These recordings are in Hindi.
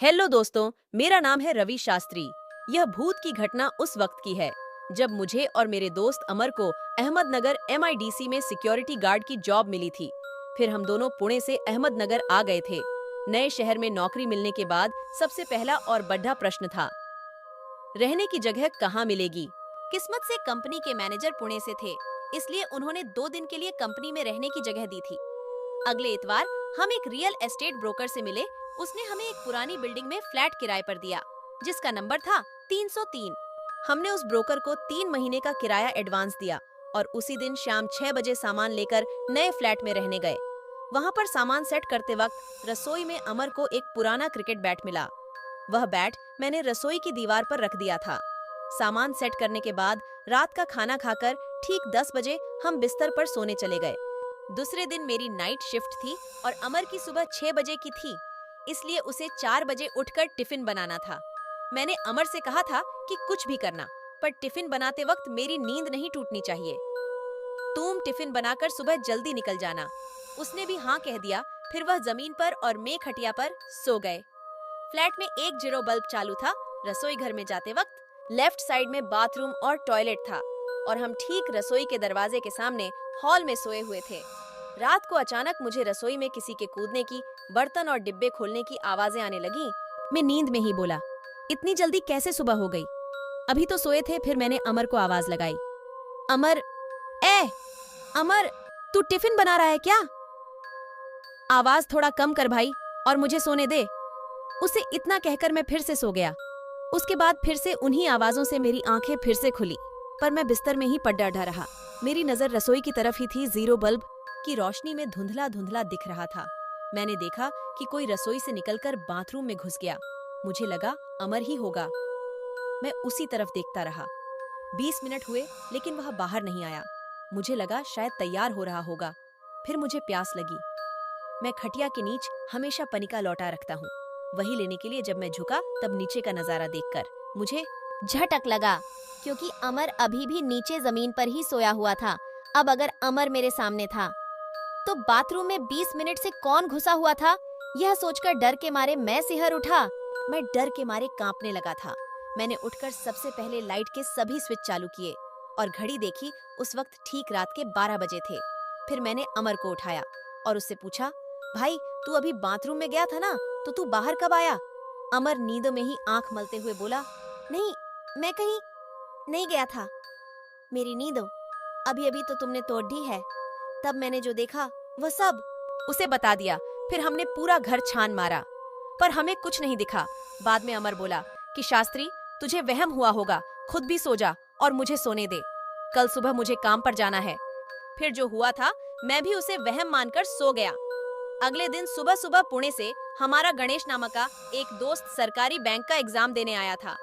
हेलो दोस्तों, मेरा नाम है रवि शास्त्री। यह भूत की घटना उस वक्त की है जब मुझे और मेरे दोस्त अमर को अहमदनगर MIDC में सिक्योरिटी गार्ड की जॉब मिली थी। फिर हम दोनों पुणे से अहमदनगर आ गए थे। नए शहर में नौकरी मिलने के बाद सबसे पहला और बड़ा प्रश्न था, रहने की जगह कहाँ मिलेगी। किस्मत से कंपनी के मैनेजर पुणे से थे, इसलिए उन्होंने 2 दिन के लिए कंपनी में रहने की जगह दी थी। अगले इतवार हम एक रियल एस्टेट ब्रोकर से मिले। उसने हमें एक पुरानी बिल्डिंग में फ्लैट किराए पर दिया, जिसका नंबर था 303। हमने उस ब्रोकर को 3 महीने का किराया एडवांस दिया और उसी दिन शाम 6 बजे सामान लेकर नए फ्लैट में रहने गए। वहां पर सामान सेट करते वक्त रसोई में अमर को एक पुराना क्रिकेट बैट मिला। वह बैट मैंने रसोई की दीवार पर रख दिया था। सामान सेट करने के बाद रात का खाना खाकर ठीक 10 बजे हम बिस्तर पर सोने चले गए। दूसरे दिन मेरी नाइट शिफ्ट थी और अमर की सुबह 6 बजे की थी, इसलिए उसे 4 बजे उठकर टिफिन बनाना था। मैंने अमर से कहा था कि कुछ भी करना, पर टिफिन बनाते वक्त मेरी नींद नहीं टूटनी चाहिए। तुम टिफिन बनाकर सुबह जल्दी निकल जाना। उसने भी हाँ कह दिया। फिर वह जमीन पर और मैं खटिया पर सो गए। फ्लैट में एक जीरो बल्ब चालू था। रसोई घर में जाते वक्त लेफ्ट साइड में बाथरूम और टॉयलेट था और हम ठीक रसोई के दरवाजे के सामने हॉल में सोए हुए थे। रात को अचानक मुझे रसोई में किसी के कूदने की, बर्तन और डिब्बे खोलने की आवाजें आने लगी। मैं नींद में ही बोला, इतनी जल्दी कैसे सुबह हो गई? अभी तो सोए थे। फिर मैंने अमर को आवाज लगाई, अमर, ए अमर, तू टिफिन बना रहा है क्या? आवाज थोड़ा कम कर भाई और मुझे सोने दे। उसे इतना कहकर मैं फिर से सो गया। उसके बाद फिर से उन्हीं आवाजों से मेरी आंखें फिर से खुली, पर मैं बिस्तर में ही पड्डा रहा। मेरी नजर रसोई की तरफ ही थी। जीरो बल्ब की रोशनी में धुंधला धुंधला दिख रहा था। मैंने देखा कि कोई रसोई से निकलकर बाथरूम में घुस गया। मुझे लगा अमर ही होगा। मैं उसी तरफ देखता रहा। 20 मिनट हुए लेकिन वह बाहर नहीं आया। मुझे लगा शायद तैयार हो रहा होगा। फिर मुझे प्यास लगी। मैं खटिया के नीच हमेशा पनिका लौटा रखता हूँ। वही लेने के लिए जब मैं झुका तब नीचे का नजारा देखकर मुझे झटक लगा, क्योंकि अमर अभी भी नीचे जमीन पर ही सोया हुआ था। अब अगर अमर मेरे सामने था तो बाथरूम में 20 मिनट से कौन घुसा हुआ था? यह सोचकर डर के मारे मैं सिहर उठा। मैं डर के मारे कांपने लगा था। मैंने उठकर सबसे पहले लाइट के सभी स्विच चालू किए और घड़ी देखी। उस वक्त ठीक रात के 12 बजे थे। फिर मैंने अमर को उठाया और उससे पूछा, भाई तू अभी बाथरूम में गया था ना, तो तू बाहर कब आया? अमर नींदों में ही आंख मलते हुए बोला, नहीं, मैं कहीं नहीं गया था। मेरी नींदों अभी अभी तो तुमने तोड़ दी है। तब मैंने जो देखा वह सब उसे बता दिया। फिर हमने पूरा घर छान मारा, पर हमें कुछ नहीं दिखा। बाद में अमर बोला कि शास्त्री, तुझे वहम हुआ होगा, खुद भी सो जा और मुझे सोने दे। कल सुबह मुझे काम पर जाना है। फिर जो हुआ था मैं भी उसे वहम मानकर सो गया। अगले दिन सुबह सुबह पुणे से हमारा गणेश नामक का एक दोस्त सरकारी बैंक का एग्जाम देने आया था,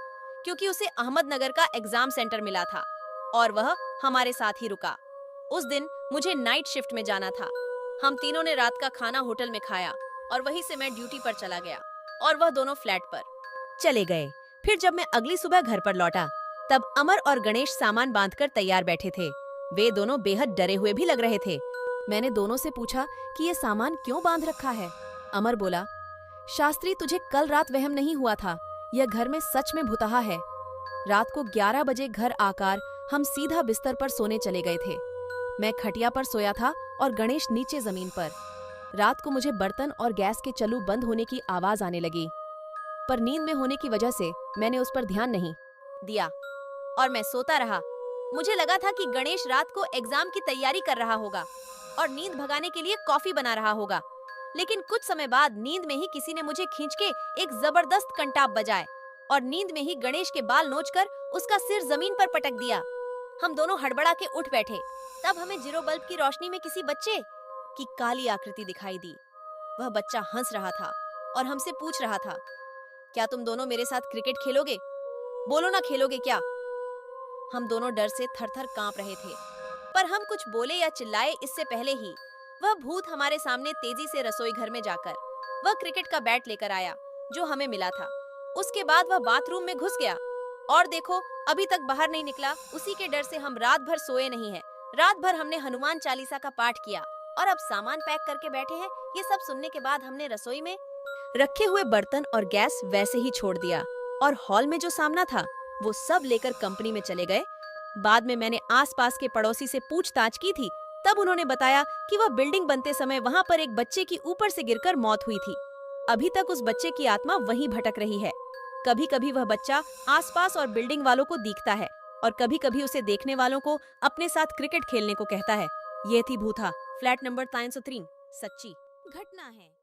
क्योंकि उसे अहमदनगर का एग्जाम सेंटर मिला था और वह हमारे साथ ही रुका। उस दिन मुझे नाइट शिफ्ट में जाना था। हम तीनों ने रात का खाना होटल में खाया और वहीं से मैं ड्यूटी पर चला गया और वह दोनों फ्लैट पर चले गए। फिर जब मैं अगली सुबह घर पर लौटा तब अमर और गणेश सामान बांधकर तैयार बैठे थे। वे दोनों बेहद डरे हुए भी लग रहे थे। मैंने दोनों से पूछा कि ये सामान क्यों बांध रखा है। अमर बोला, शास्त्री, तुझे कल रात वहम नहीं हुआ था, यह घर में सच में भुतहा है। रात को 11 बजे घर आकर हम सीधा बिस्तर पर सोने चले गए थे। मैं खटिया पर सोया था और गणेश नीचे जमीन पर। रात को मुझे बर्तन और गैस के चल्लू बंद होने की आवाज आने लगी, पर नींद में होने की वजह से मैंने उस पर ध्यान नहीं दिया और मैं सोता रहा। मुझे लगा था कि गणेश रात को एग्जाम की तैयारी कर रहा होगा और नींद भगाने के लिए कॉफी बना रहा होगा। लेकिन कुछ समय बाद नींद में ही किसी ने मुझे खींच के एक जबरदस्त कंटाप बजाए और नींद में ही गणेश के बाल नोचकर उसका सिर जमीन पर पटक दिया। हम दोनों हड़बड़ा के उठ बैठे। तब हमें जीरो बल्ब की रोशनी में किसी बच्चे की काली आकृति दिखाई दी। वह बच्चा हंस रहा था और हमसे पूछ रहा था, क्या तुम दोनों मेरे साथ क्रिकेट खेलोगे? बोलो ना, खेलोगे क्या? हम दोनों डर से थर-थर कांप रहे थे, पर हम कुछ बोले या चिल्लाए इससे पहले ही वह भूत हमारे सामने तेजी से रसोई घर में जाकर वह क्रिकेट का बैट लेकर आया जो हमें मिला था। उसके बाद वह बाथरूम में घुस गया और देखो अभी तक बाहर नहीं निकला। उसी के डर से हम रात भर सोए नहीं हैं। रात भर हमने हनुमान चालीसा का पाठ किया और अब सामान पैक करके बैठे हैं। ये सब सुनने के बाद हमने रसोई में रखे हुए बर्तन और गैस वैसे ही छोड़ दिया और हॉल में जो सामना था वो सब लेकर कंपनी में चले गए। बाद में मैंने आसपास के पड़ोसी से पूछताछ की थी, तब उन्होंने बताया कि वह बिल्डिंग बनते समय वहां पर एक बच्चे की ऊपर से गिरकर मौत हुई थी। अभी तक उस बच्चे की आत्मा वहीं भटक रही है। कभी कभी वह बच्चा आसपास और बिल्डिंग वालों को दिखता है और कभी कभी उसे देखने वालों को अपने साथ क्रिकेट खेलने को कहता है। ये थी भूथा, फ्लैट नंबर 303। सच्ची घटना है।